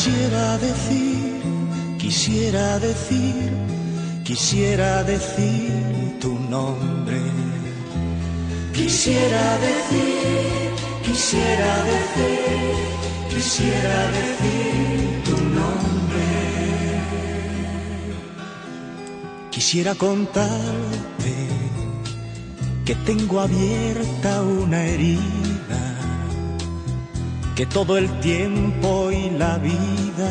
Quisiera decir, quisiera decir, quisiera decir tu nombre. Quisiera decir, quisiera decir, quisiera decir tu nombre. Quisiera contarte que tengo abierta una herida, que todo el tiempo y la vida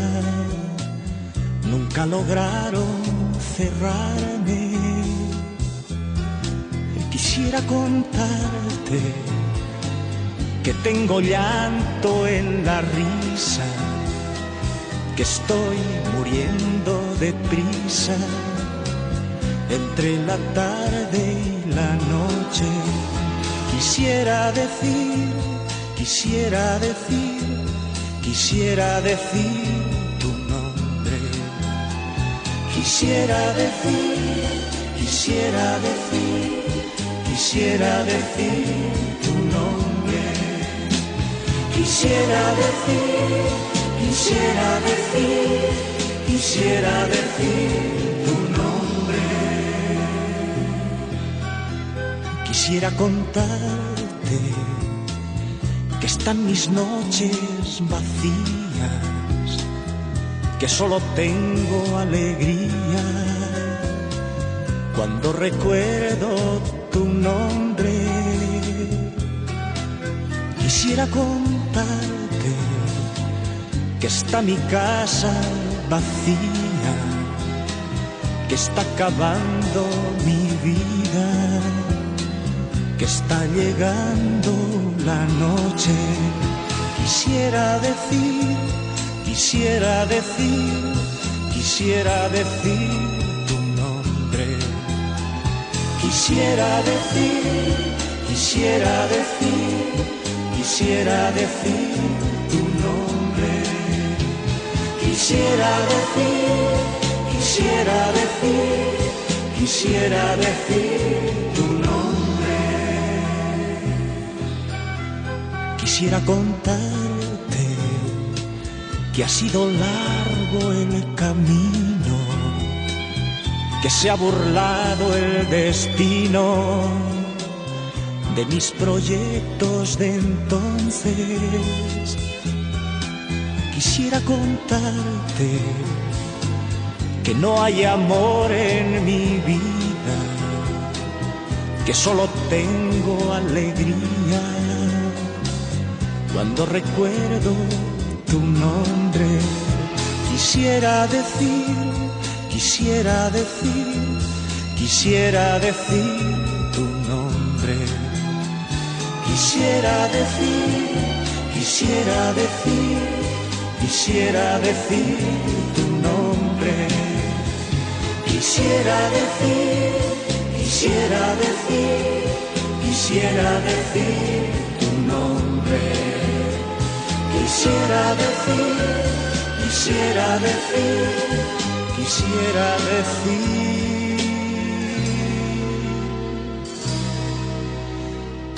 nunca lograron cerrarme. Quisiera contarte que tengo llanto en la risa, que estoy muriendo deprisa entre la tarde y la noche. Quisiera decir, quisiera decir, quisiera decir tu nombre. Quisiera decir, quisiera decir, quisiera decir tu nombre. Quisiera decir, quisiera decir, quisiera decir tu nombre. Quisiera contarte que están mis noches vacías, que solo tengo alegría cuando recuerdo tu nombre. Quisiera contarte que está mi casa vacía, que está acabando mi vida, que está llegando la noche. Quisiera decir, quisiera decir, quisiera decir tu nombre. Quisiera decir, quisiera decir, quisiera decir tu nombre. Quisiera decir, quisiera decir, quisiera decir tu nombre. Quisiera contarte que ha sido largo el camino, que se ha burlado el destino de mis proyectos de entonces. Quisiera contarte que no hay amor en mi vida, que solo tengo alegría cuando recuerdo tu nombre. Quisiera decir, quisiera decir, quisiera decir tu nombre. Quisiera decir, quisiera decir, quisiera decir tu nombre. Quisiera decir, quisiera decir, quisiera decir tu nombre. Quisiera decir, quisiera decir, quisiera decir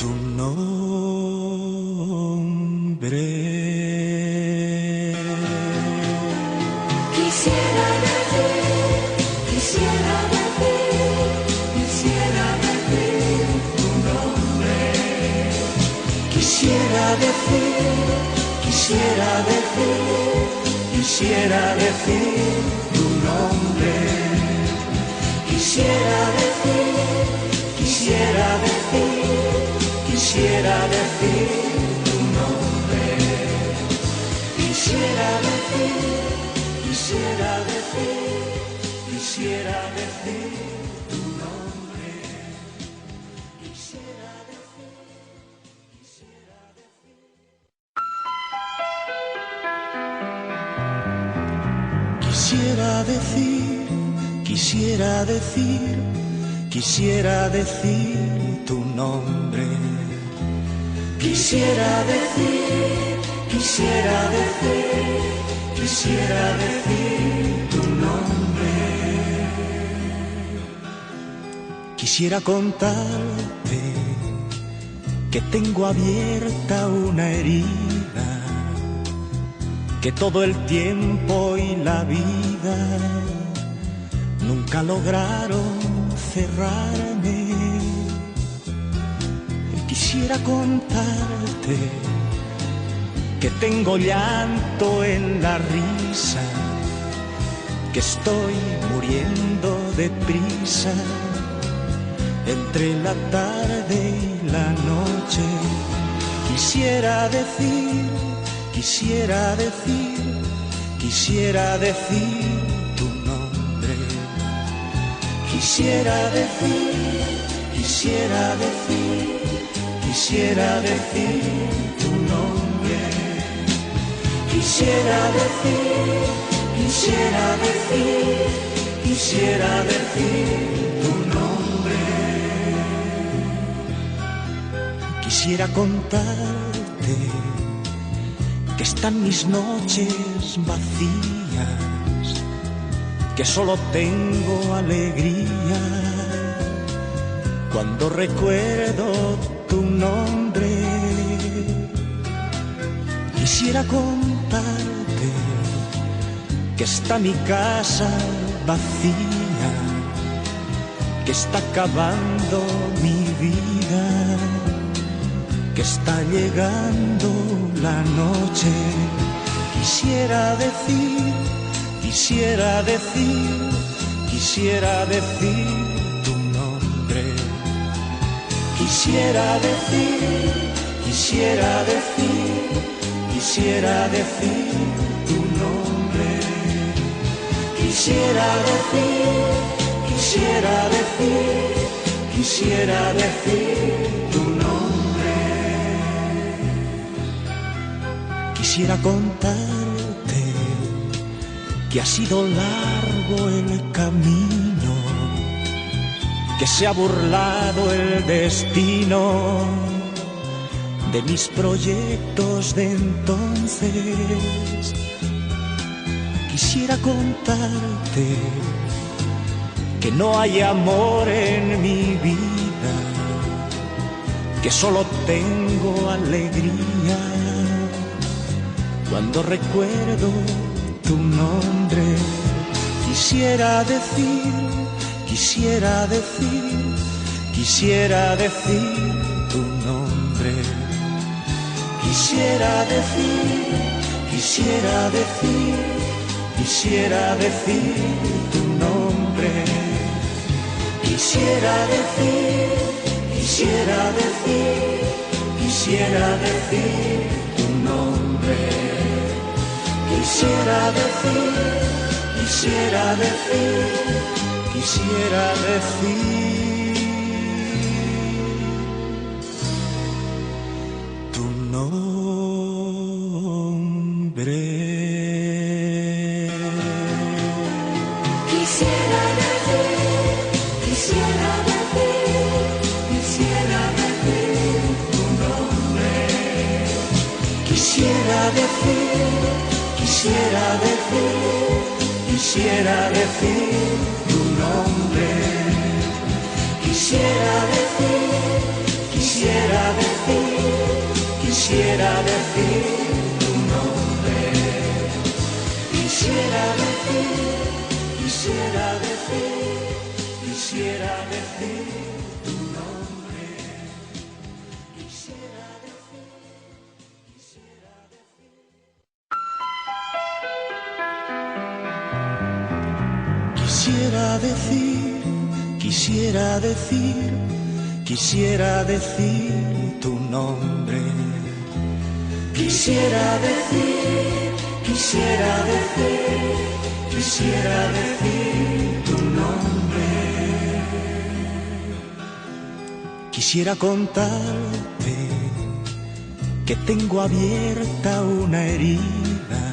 tu nombre. Quisiera decir, quisiera decir, quisiera decir tu nombre. Quisiera decir, quisiera decir, quisiera decir tu nombre. Quisiera decir, quisiera decir, quisiera decir tu nombre. Quisiera decir, quisiera decir, quisiera decir tu nombre. Quisiera decir, quisiera decir. Quisiera decir, quisiera decir, quisiera decir tu nombre. Quisiera decir, quisiera decir, quisiera decir tu nombre. Quisiera contarte que tengo abierta una herida, que todo el tiempo y la vida nunca lograron cerrarme. Quisiera contarte que tengo llanto en la risa, que estoy muriendo deprisa entre la tarde y la noche. Quisiera decir tu nombre. Quisiera decir tu nombre. Quisiera decir tu nombre. Quisiera contarte que están mis noches vacías, que solo tengo alegría cuando recuerdo tu nombre. Quisiera contarte que está mi casa vacía, que está acabando mi vida, que está llegando la noche. Quisiera decir tu nombre. Quisiera decir tu nombre. Quisiera decir tu nombre. Quisiera contarte que ha sido largo el camino, que se ha burlado el destino de mis proyectos de entonces. Quisiera contarte que no hay amor en mi vida, que solo tengo alegría cuando recuerdo tu nombre. Quisiera decir tu nombre. Quisiera decir tu nombre. Quisiera decir tu nombre. Quisiera decir tu nombre. Quisiera decir tu nombre. Quisiera decir tu nombre. Quisiera decir tu nombre. Quisiera decir tu nombre. Quisiera decir tu nombre. Quisiera decir tu nombre. Quisiera contarte que tengo abierta una herida,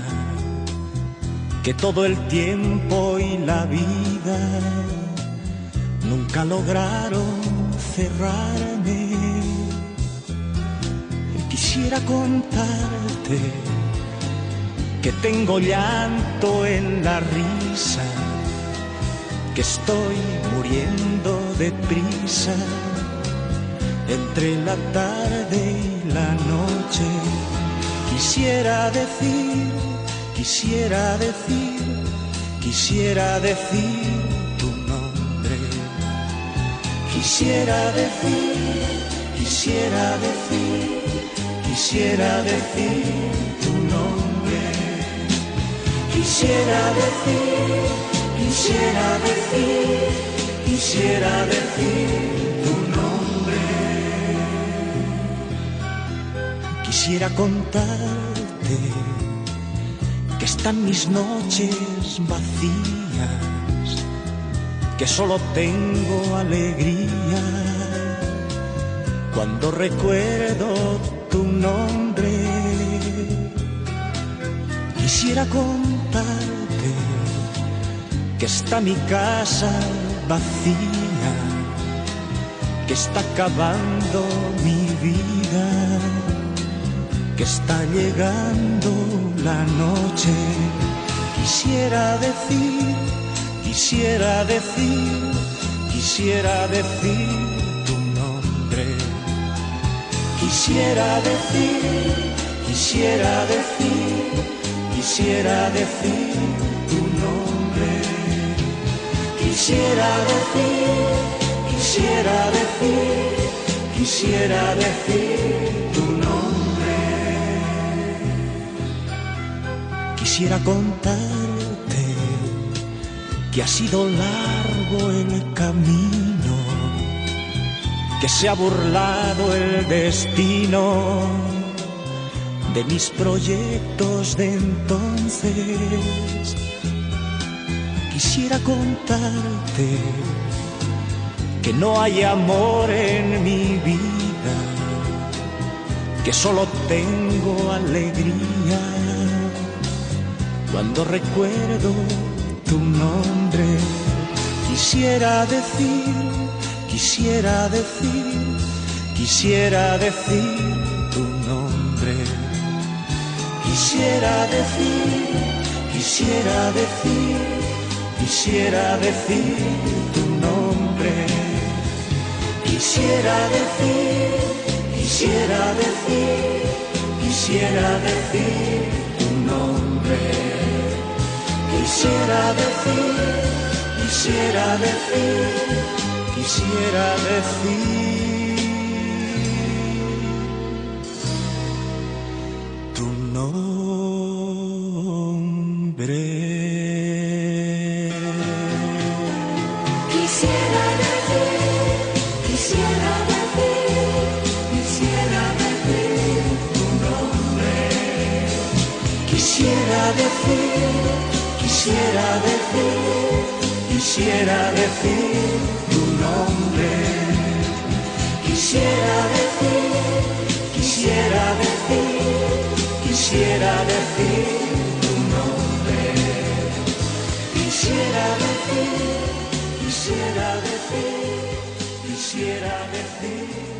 que todo el tiempo y la vida nunca lograron cerrarme. Quisiera contarte que tengo llanto en la risa, que estoy muriendo deprisa entre la tarde y la noche. Quisiera decir quisiera decir tu nombre. Quisiera decir tu nombre. Quisiera decir tu nombre. Quisiera contarte que están mis noches vacías, que solo tengo alegría cuando recuerdo tu nombre. Quisiera contarte que está mi casa vacía, que está acabando mi vida, que está llegando la noche. Quisiera decir tu nombre. Quisiera decir tu nombre. Quisiera decir tu nombre. Quisiera contarte que ha sido largo el camino, que se ha burlado el destino de mis proyectos de entonces. Quisiera contarte que no hay amor en mi vida, que solo tengo alegría cuando recuerdo tu nombre. Quisiera decir tu nombre. Quisiera decir tu nombre. Quisiera decir tu nombre. Quisiera decir tu nombre. Quisiera decir tu nombre. Quisiera decir tu nombre. Quisiera decir tu nombre. Quisiera decir